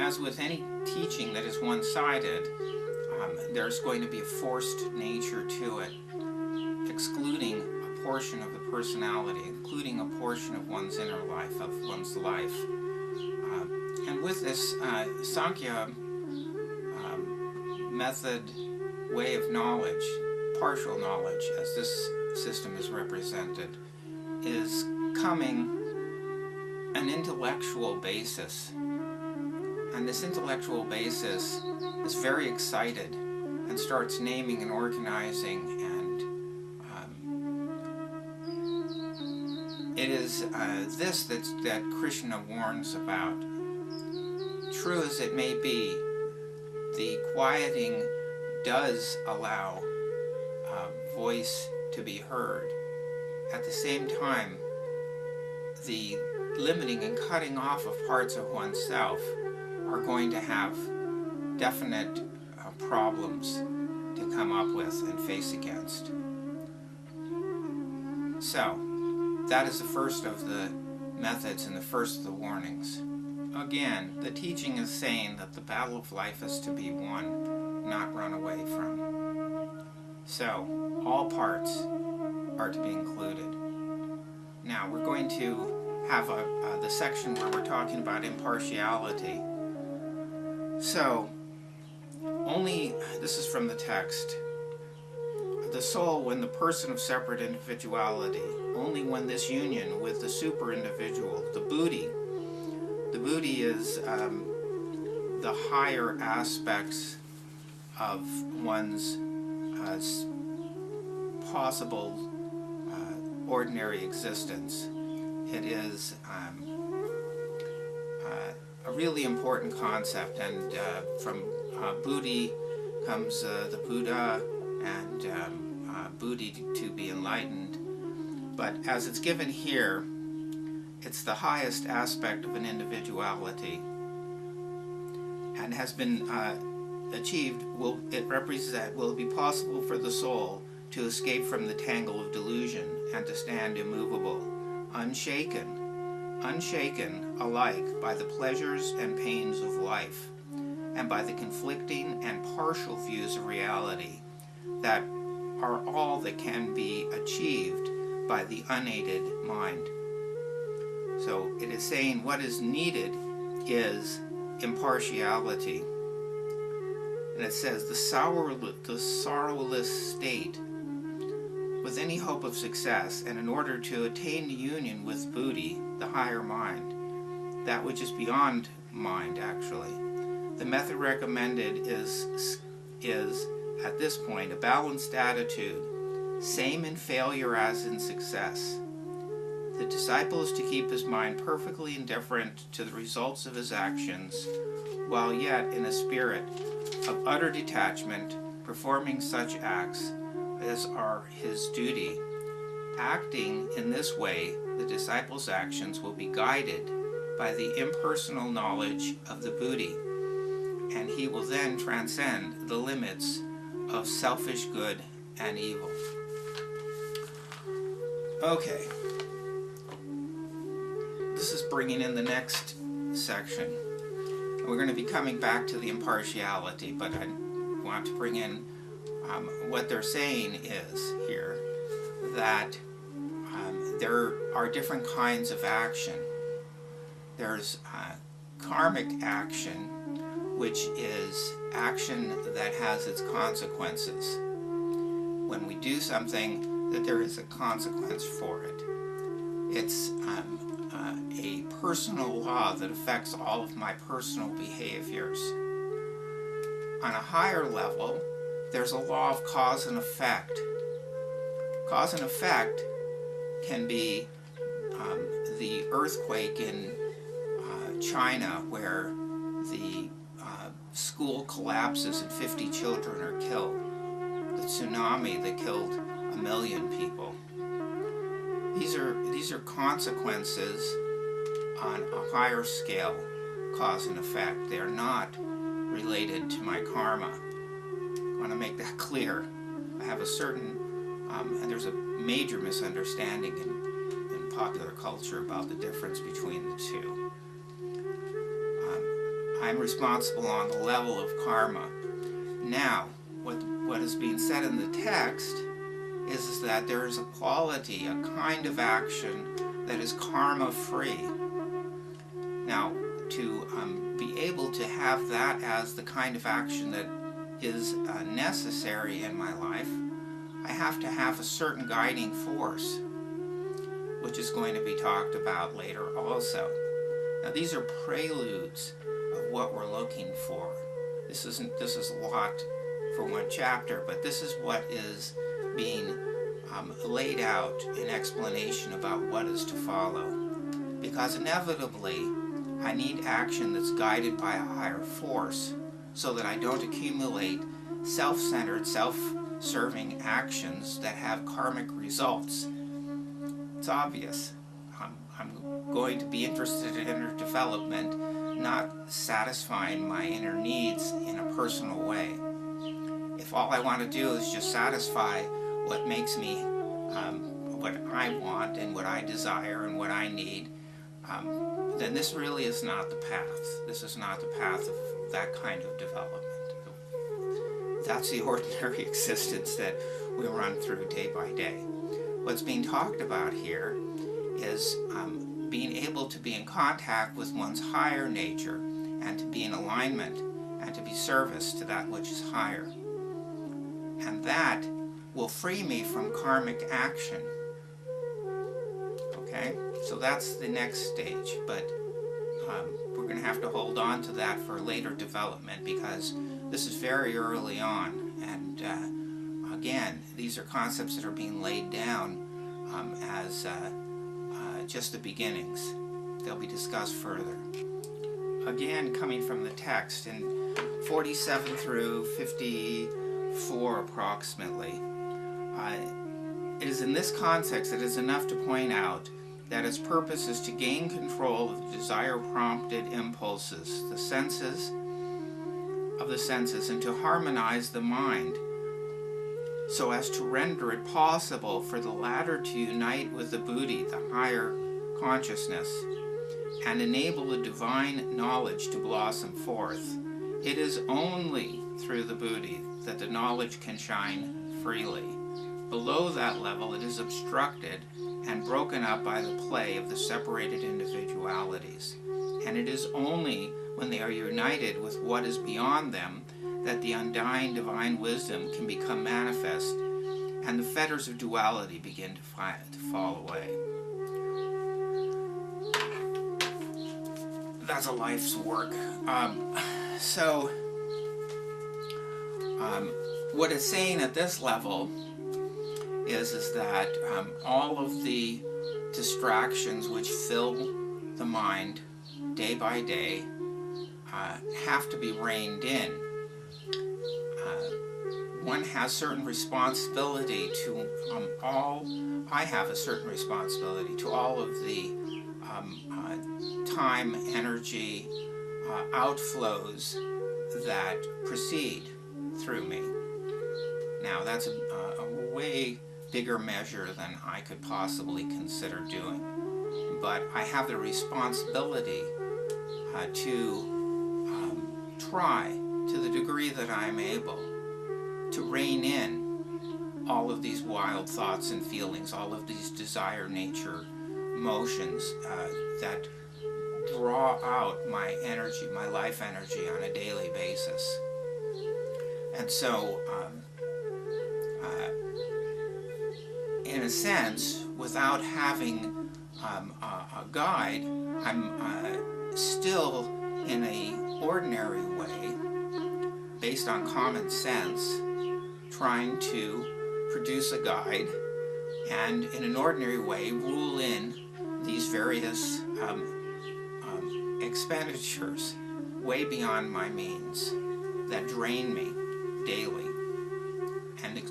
as with any teaching that is one-sided, there's going to be a forced nature to it, excluding a portion of the personality, including a portion of one's inner life, of one's life. And with this Sankhya method, way of knowledge, partial knowledge, as this system is represented, is coming an intellectual basis. And this intellectual basis is very excited and starts naming and organizing, and it is this that Krishna warns about. True as it may be, the quieting does allow voice to be heard. At the same time, the limiting and cutting off of parts of oneself are going to have definite problems to come up with and face against. So, that is the first of the methods and the first of the warnings. Again, the teaching is saying that the battle of life is to be won, not run away from. So, all parts are to be included. Now, we're going to have the section where we're talking about impartiality. So, this is from the text, the soul, when the person of separate individuality, only when this union with the super individual, the buddhi is the higher aspects of one's possible ordinary existence. It is a really important concept, and from buddhi comes the Buddha, and buddhi to be enlightened. But as it's given here, it's the highest aspect of an individuality, and has been achieved. Will it be possible for the soul to escape from the tangle of delusion and to stand immovable, unshaken alike by the pleasures and pains of life, and by the conflicting and partial views of reality that are all that can be achieved by the unaided mind. So it is saying what is needed is impartiality. And it says the sorrowless state with any hope of success, and in order to attain union with buddhi, the higher mind, that which is beyond mind actually, the method recommended is at this point a balanced attitude, same in failure as in success. The disciple is to keep his mind perfectly indifferent to the results of his actions, while yet in a spirit of utter detachment, performing such acts as are his duty. Acting in this way, the disciple's actions will be guided by the impersonal knowledge of the buddhi, and he will then transcend the limits of selfish good and evil. Okay. This is bringing in the next section. We're going to be coming back to the impartiality, but I want to bring in what they're saying is here that there are different kinds of action. There's karmic action, which is action that has its consequences. When we do something, that there is a consequence for it. It's a personal law that affects all of my personal behaviors. On a higher level, there's a law of cause and effect. Cause and effect can be the earthquake in China, where the school collapses and 50 children are killed. The tsunami that killed 1 million people. These are consequences on a higher scale, cause and effect. They are not related to my karma. I want to make that clear. I have a certain, and there's a major misunderstanding in popular culture about the difference between the two. I'm responsible on the level of karma. Now, what is being said in the text is that there is a quality, a kind of action that is karma-free. Now, to be able to have that as the kind of action that is necessary in my life, I have to have a certain guiding force, which is going to be talked about later also. Now, these are preludes of what we're looking for. This is a lot for one chapter, but this is what is being laid out in explanation about what is to follow. Because inevitably, I need action that's guided by a higher force so that I don't accumulate self-centered, self-serving actions that have karmic results. It's obvious. I'm going to be interested in inner development, not satisfying my inner needs in a personal way. If all I want to do is just satisfy what makes me, what I want and what I desire and what I need, then this really is not the path. This is not the path of that kind of development. That's the ordinary existence that we run through day by day. What's being talked about here is being able to be in contact with one's higher nature and to be in alignment and to be service to that which is higher. And that will free me from karmic action. Okay? So that's the next stage, but we're going to have to hold on to that for later development because this is very early on. And again, these are concepts that are being laid down as just the beginnings. They'll be discussed further. Again, coming from the text in 47 through 54 approximately, it is in this context that it is enough to point out that its purpose is to gain control of the desire-prompted impulses, the senses, and to harmonize the mind so as to render it possible for the latter to unite with the buddhi, the higher consciousness, and enable the divine knowledge to blossom forth. It is only through the buddhi that the knowledge can shine freely. Below that level, it is obstructed and broken up by the play of the separated individualities. And it is only when they are united with what is beyond them that the undying divine wisdom can become manifest and the fetters of duality begin to fall away. That's a life's work. What it's saying at this level is that all of the distractions which fill the mind day by day have to be reined in. One has certain responsibility to I have a certain responsibility to all of the time, energy, outflows that proceed through me. Now, that's a way bigger measure than I could possibly consider doing. But I have the responsibility to try, to the degree that I'm able, to rein in all of these wild thoughts and feelings, all of these desire nature motions that draw out my energy, my life energy on a daily basis. And so, in a sense, without having a guide, I'm still in an ordinary way, based on common sense, trying to produce a guide and in an ordinary way rule in these various expenditures way beyond my means that drain me daily. And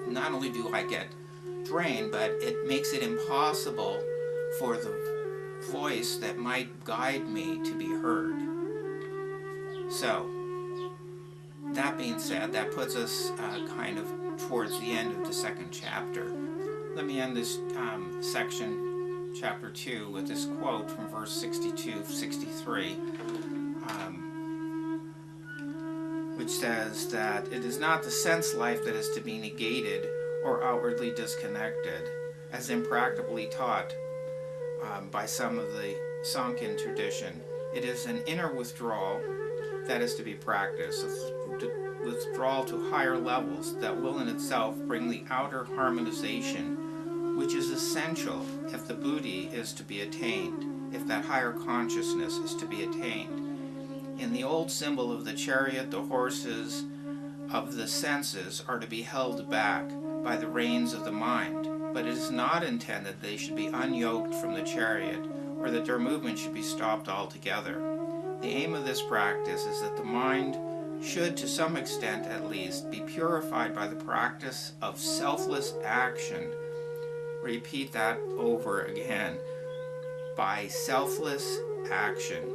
not only do I get drained, but it makes it impossible for the voice that might guide me to be heard. So, that being said, that puts us kind of towards the end of the second chapter. Let me end this section, chapter 2, with this quote from verse 62-63. which says that it is not the sense life that is to be negated or outwardly disconnected, as impracticably taught by some of the Sankhya tradition. It is an inner withdrawal that is to be practiced, a withdrawal to higher levels that will in itself bring the outer harmonization, which is essential if the buddhi is to be attained, if that higher consciousness is to be attained. In the old symbol of the chariot, the horses of the senses are to be held back by the reins of the mind, but it is not intended they should be unyoked from the chariot, or that their movement should be stopped altogether. The aim of this practice is that the mind should, to some extent at least, be purified by the practice of selfless action. Repeat that over again. By selfless action,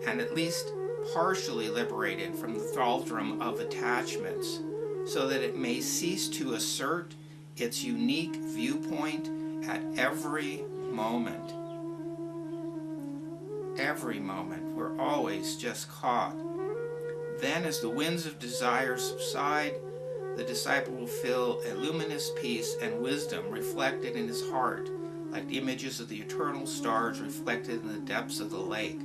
and at least partially liberated from the thraldom of attachments, so that it may cease to assert its unique viewpoint at every moment. Every moment. We're always just caught. Then, as the winds of desire subside, the disciple will feel a luminous peace and wisdom reflected in his heart, like the images of the eternal stars reflected in the depths of the lake.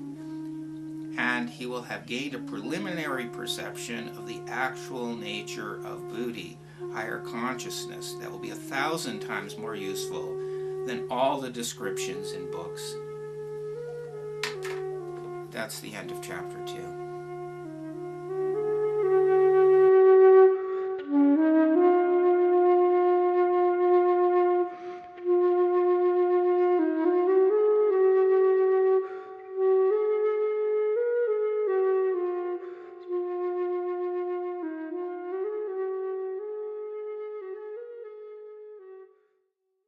And he will have gained a preliminary perception of the actual nature of buddhi, higher consciousness, that will be 1,000 times more useful than all the descriptions in books. That's the end of chapter 2.